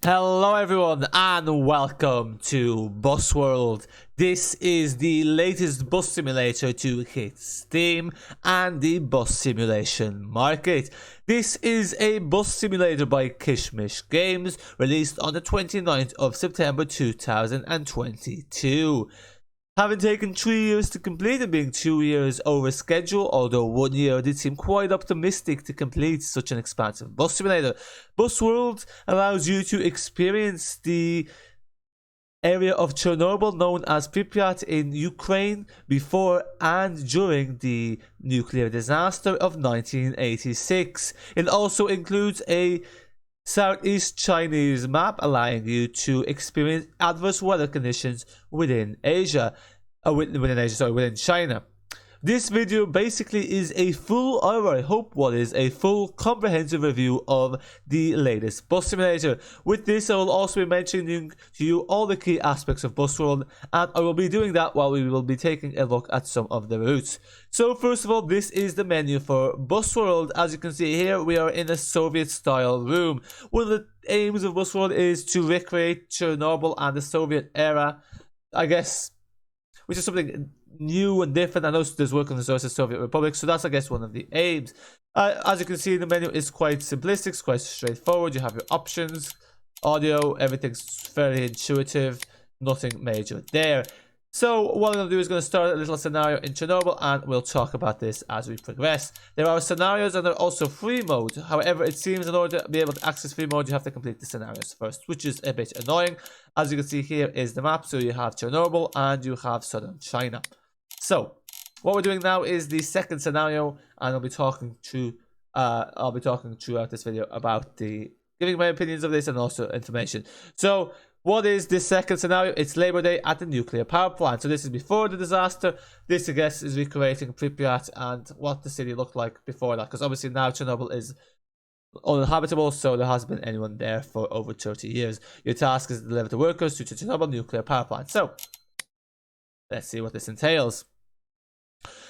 Hello everyone and welcome to Bus World. This is the latest bus simulator to hit Steam and the bus simulation market. This is a bus simulator by Kishmish Games, released on the 29th of September 2022. Having taken 3 years to complete and being 2 years over schedule, although 1 year did seem quite optimistic to complete such an expansive bus simulator, Bus World allows you to experience the area of Chernobyl known as Pripyat in Ukraine before and during the nuclear disaster of 1986. It also includes a Southeast Chinese map, allowing you to experience adverse weather conditions within within China. This video basically is a full comprehensive review of the latest bus simulator. With this, I will also be mentioning to you all the key aspects of Bus World, and I will be doing that while we will be taking a look at some of the routes. So first of all, this is the menu for Bus World. As you can see here, we are in a Soviet-style room. One of the aims of Bus World is to recreate Chernobyl and the Soviet era, I guess, which is something new and different. I know there's work on the Soviet Republic, so that's, I guess, one of the aims. As you can see, the menu is quite simplistic, it's quite straightforward. You have your options, audio, everything's fairly intuitive, nothing major there. So what I'm going to do is going to start a little scenario in Chernobyl, and we'll talk about this as we progress. There are scenarios and there are also free mode. However, it seems in order to be able to access free mode, you have to complete the scenarios first, which is a bit annoying. As you can see, here is the map. So you have Chernobyl and you have southern China. So what we're doing now is the second scenario, and I'll be talking throughout this video about giving my opinions of this and also information. So what is this second scenario? It's Labor Day at the nuclear power plant. So this is before the disaster. This, I guess, is recreating Pripyat and what the city looked like before that, because obviously now Chernobyl is uninhabitable, so there hasn't been anyone there for over 30 years. Your task is to deliver the workers to Chernobyl nuclear power plant. So let's see what this entails.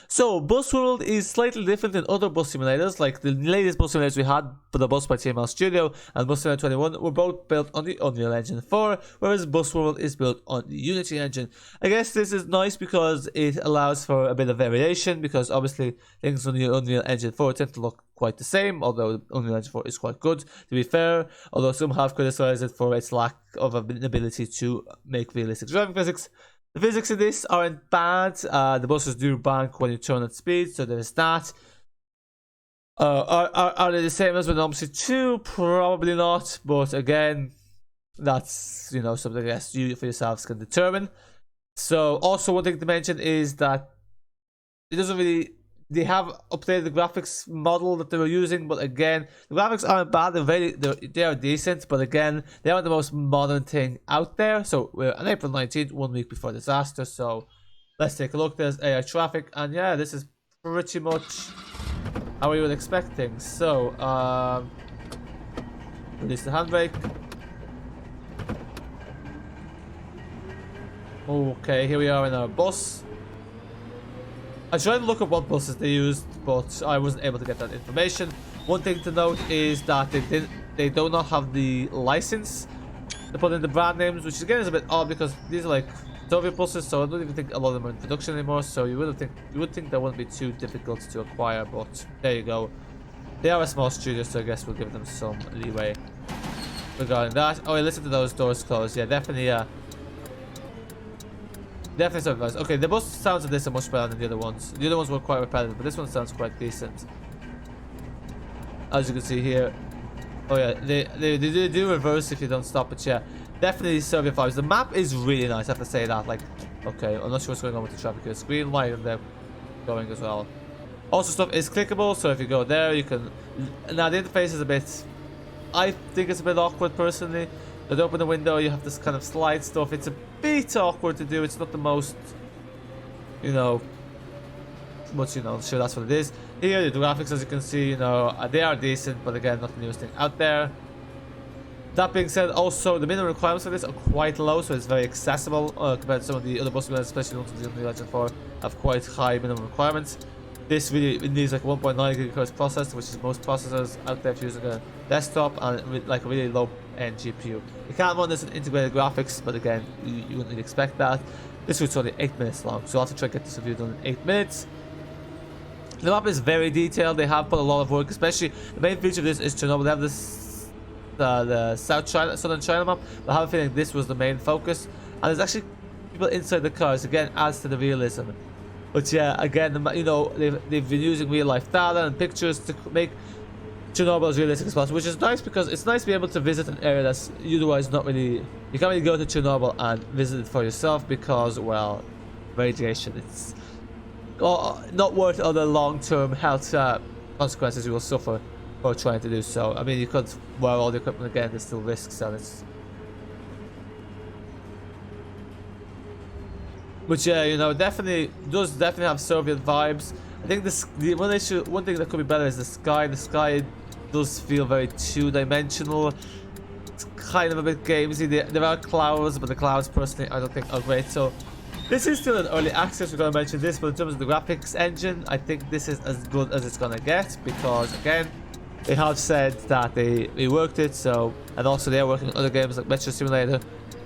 So, Bus World is slightly different than other bus simulators. Like the latest bus simulators we had for the Bus by TML Studio and Bus Simulator 21 were both built on the Unreal Engine 4, whereas Bus World is built on the Unity engine. I guess this is nice because it allows for a bit of variation, because obviously things on the Unreal Engine 4 tend to look quite the same, although Unreal Engine 4 is quite good, to be fair, although some have criticized it for its lack of an ability to make realistic driving physics. The physics in this aren't bad. The buses do bank when you turn at speed, so there's that. Are they the same as with Number 2? Probably not, but again, that's, you know, something I guess you for yourselves can determine. So also one thing to mention is that it doesn't really, they have updated the graphics model that they were using, but again, the graphics aren't bad. They are decent, but again, they aren't the most modern thing out there. So we're on April 19th, 1 week before disaster. So let's take a look. There's AI traffic, and yeah, this is pretty much how we would expect things. So release the handbrake. Okay, here we are in our bus. I tried to look up what buses they used, but I wasn't able to get that information. One thing to note is that they do not have the license to put in the brand names, which again is a bit odd because these are like Soviet buses, so I don't even think a lot of them are in production anymore. So you would think that wouldn't be too difficult to acquire, but there you go. They are a small studio, so I guess we'll give them some leeway regarding that. Oh, yeah, listen to those doors closed. Yeah, definitely. Definitely something nice. Okay, the bus sounds of this are much better than the other ones. The other ones were quite repetitive, but this one sounds quite decent. As you can see here. Oh yeah, they do reverse if you don't stop it, yeah. Definitely Soviet vibes. The map is really nice, I have to say that. Like, okay, I'm not sure what's going on with the traffic here. Green light and they're going as well. Also stuff is clickable, so if you go there, you can... Now the interface is a bit... I think it's a bit awkward personally. But open the window, you have this kind of slide stuff. It's a bit awkward to do. It's not the most, you know, much, you know, sure that's what it is. Here, the graphics, as you can see, you know, they are decent, but again, not the newest thing out there. That being said, also, the minimum requirements for this are quite low, so it's very accessible compared to some of the other bus simulators, especially the ones the Unreal Engine 4 have quite high minimum requirements. This really needs like 1.9 gigahertz processor, which is most processors out there if you're using a desktop, and with like a really low end GPU. You can't run this in integrated graphics, but again, you wouldn't really expect that. This route's only 8 minutes long, so I'll have to try to get this review done in 8 minutes. The map is very detailed. They have put a lot of work, especially the main feature of this is Chernobyl. They have this the southern China map. But I have a feeling this was the main focus, and there's actually people inside the cars. Again, adds to the realism. But yeah, again, they've been using real life data and pictures to make Chernobyl as realistic as possible, which is nice because it's nice to be able to visit an area that's otherwise not really. You can't really go to Chernobyl and visit it for yourself because, well, radiation. It's not worth all the long-term health consequences you will suffer for trying to do so. I mean, you could wear all the equipment again. There's still risks, and it's. But yeah, definitely have Soviet vibes. I think one thing that could be better is the sky. The sky does feel very two-dimensional. It's kind of a bit gamesy. There are clouds, but the clouds personally I don't think are great. So this is still an early access. We're going to mention this, but in terms of the graphics engine, I think this is as good as it's going to get because again, they have said that they reworked it. So, and also they are working on other games like Metro Simulator,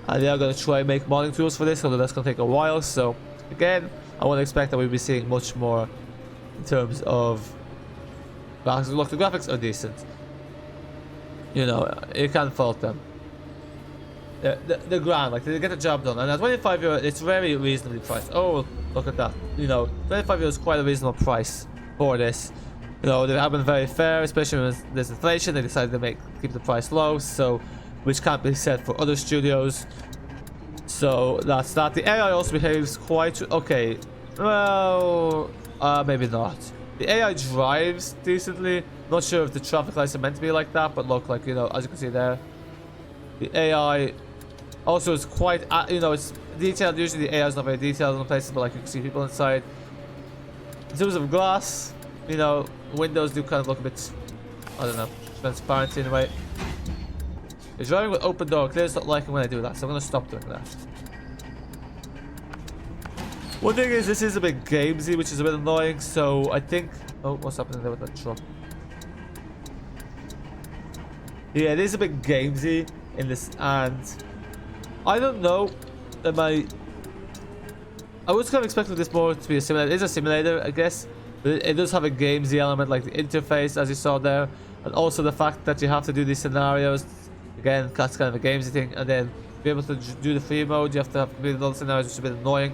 and they are going to try and make modding tools for this, although that's going to take a while. So again, I wouldn't expect that we'll be seeing much more in terms of graphics. Look, the graphics are decent. You can't fault them. They're grand, like they get the job done. And at €25, it's very reasonably priced. Oh, look at that. €25 is quite a reasonable price for this. They have been very fair, especially when there's inflation. They decided to keep the price low, so which can't be said for other studios. So that's that. The AI also behaves quite okay. Well, maybe not. The AI drives decently. Not sure if the traffic lights are meant to be like that, but look, like, as you can see there, the AI also is quite, it's detailed. Usually the AI is not very detailed in places, but like you can see people inside. In terms of glass, windows do kind of look a bit, I don't know, transparent in a way. You're driving with open door. Clear's not liking when I do that, so I'm going to stop doing that. One thing is, this is a bit gamesy, which is a bit annoying, so I think... Oh, what's happening there with that truck? Yeah, it is a bit gamesy in this, and... I don't know, I was kind of expecting this more to be a simulator. It is a simulator, I guess, but it does have a gamesy element, like the interface, as you saw there, and also the fact that you have to do these scenarios. Again, that's kind of a gamesy thing, and then to be able to do the free mode, you have to have completed all the scenarios, which is a bit annoying.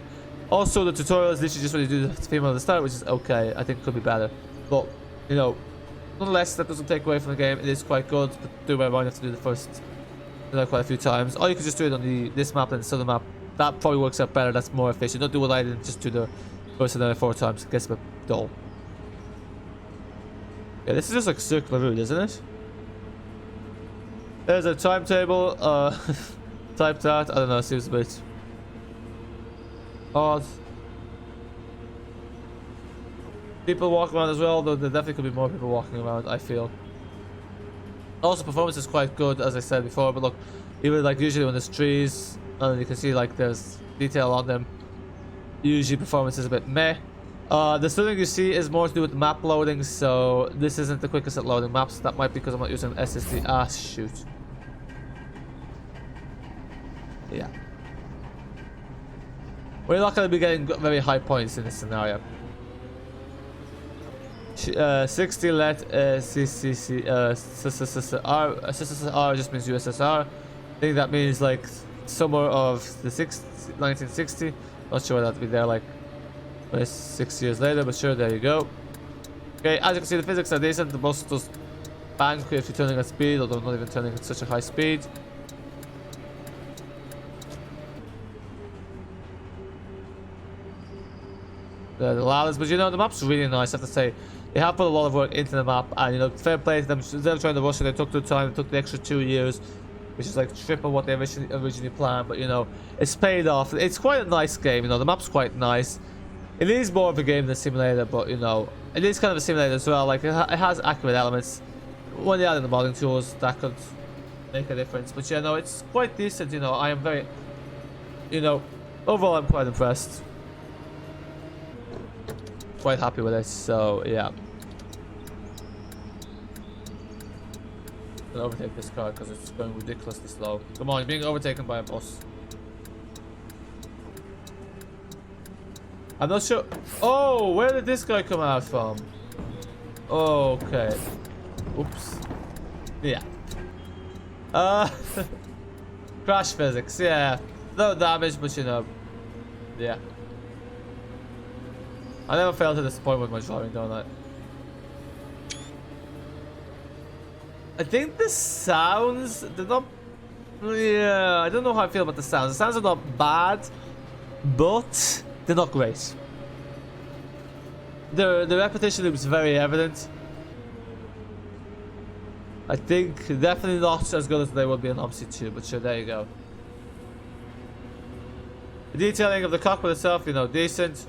Also, the tutorial is literally just when you do the free mode at the start, which is okay. I think could be better, but nonetheless, that doesn't take away from the game. It is quite good, but do whatever you have to do the first, quite a few times. Or you can just do it on this map and this other map. That probably works out better. That's more efficient. Don't do what I did, just do the first scenario 4 times. It gets a bit dull. Yeah, this is just like circular route, isn't it? There's a timetable, typed out. I don't know, it seems a bit odd. People walk around as well, though there definitely could be more people walking around, I feel. Also, performance is quite good, as I said before, but look, even like usually when there's trees, and you can see like there's detail on them, usually performance is a bit meh. The stuttering you see is more to do with map loading, so this isn't the quickest at loading maps. That might be because I'm not using an SSD. Ah, shoot. Yeah. We're not going to be getting very high points in this scenario. 60 let CCC SSR just means USSR. I think that means like summer of the 1960. Not sure that'd be there like 6 years later, but sure, there you go. Okay, as you can see, the physics are decent. The bus does bang if you're turning at speed, although not even turning at such a high speed. The ladders, but the map's really nice, I have to say. They have put a lot of work into the map, and fair play to them. Instead of trying to rush it, they took their time. They took the extra 2 years, which is like triple what they originally planned. But it's paid off. It's quite a nice game. The map's quite nice. It is more of a game than a simulator, but it is kind of a simulator as well. Like it has accurate elements. When they add in the modding tools, that could make a difference. But it's quite decent. I am very, overall I'm quite impressed. Quite happy with it. So yeah. And overtake this car because it's going ridiculously slow. Come on, you're being overtaken by a bus. I'm not sure. Oh, where did this guy come out from? Okay. Oops. Yeah. Crash physics, yeah. No damage, but you know. Yeah. I never fail to disappoint with my driving, don't I? I think the sounds, they're not... Yeah, I don't know how I feel about the sounds. The sounds are not bad, but they're not great. The repetition is very evident. I think definitely not as good as they would be in Odyssey 2, but sure, there you go. The detailing of the cockpit itself, you know, decent.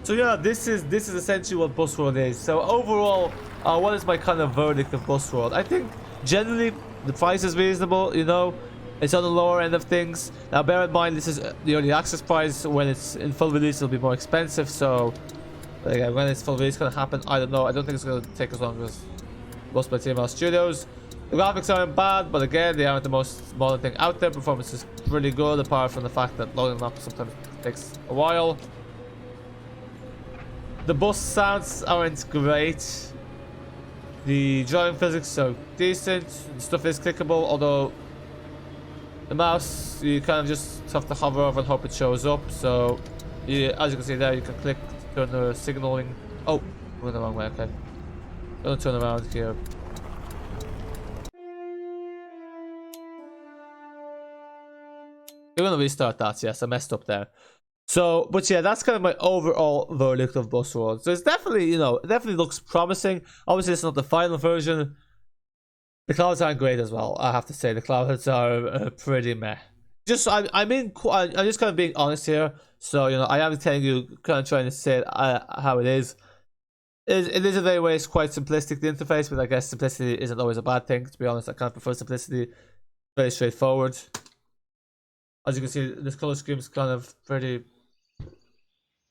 So yeah, this is essentially what Busworld is. So overall, what is my kind of verdict of Busworld? I think generally the price is reasonable, you know. It's on the lower end of things. Now bear in mind this is the early access price. When it's in full release it'll be more expensive, so again, when it's full release gonna happen, I don't know. I don't think it's gonna take as long as most by TML Studios. The graphics aren't bad, but again, they aren't the most modern thing out there. Performance is pretty good, apart from the fact that loading up sometimes takes a while. The bus sounds aren't great. The driving physics are decent. The stuff is clickable, although the mouse, you kind of just have to hover over and hope it shows up. So, as you can see there, you can click to turn the signaling. Oh, went the wrong way, okay. Gonna turn around here. You're gonna restart that, yes, I messed up there. So, but yeah, that's kind of my overall verdict of Busworld. So it's definitely, you know, it definitely looks promising. Obviously, it's not the final version. The clouds aren't great as well, I have to say. The clouds are pretty meh. Just, I'm just kind of being honest here. So, you know, I am telling you, kind of trying to say it how it is. It is in very ways quite simplistic, the interface, but I guess simplicity isn't always a bad thing. To be honest, I kind of prefer simplicity. Very straightforward. As you can see, this color scheme is kind of pretty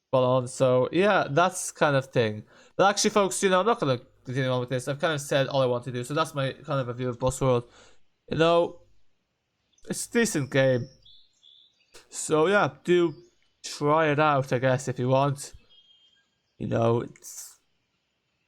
spot on. So yeah, that's kind of thing. But actually, folks, you know, I'm not gonna continue on with this. I've kind of said all I want to do. So that's my kind of review of Busworld. You know, it's a decent game. So yeah, do try it out, I guess, if you want. You know,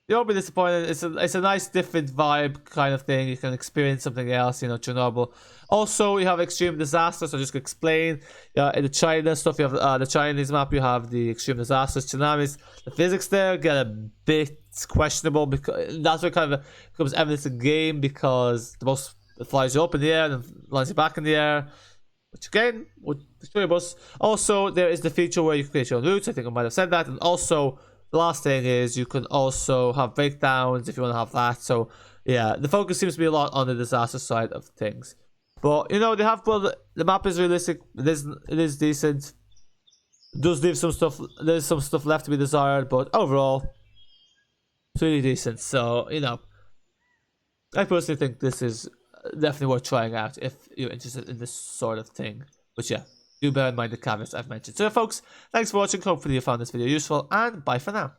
you won't be disappointed. It's a nice different vibe kind of thing. You can experience something else, you know, Chernobyl. Also, you have extreme disasters. So just to explain, in the China stuff, you have the Chinese map. You have the extreme disasters, tsunamis. The physics there get a bit questionable because that's what kind of becomes evidence in game, because the bus flies you up in the air and then lands you back in the air. Which again would destroy your bus. Also, there is the feature where you can create your own routes. I think I might have said that, and also. The last thing is you can also have breakdowns if you want to have that. So yeah, the focus seems to be a lot on the disaster side of things. But you know, they have, well, the map is realistic. It is decent. It does leave some stuff. There's some stuff left to be desired, but overall, it's really decent. So you know, I personally think this is definitely worth trying out if you're interested in this sort of thing. But yeah. Do bear in mind the caveats I've mentioned. So folks, thanks for watching. Hopefully you found this video useful, and bye for now.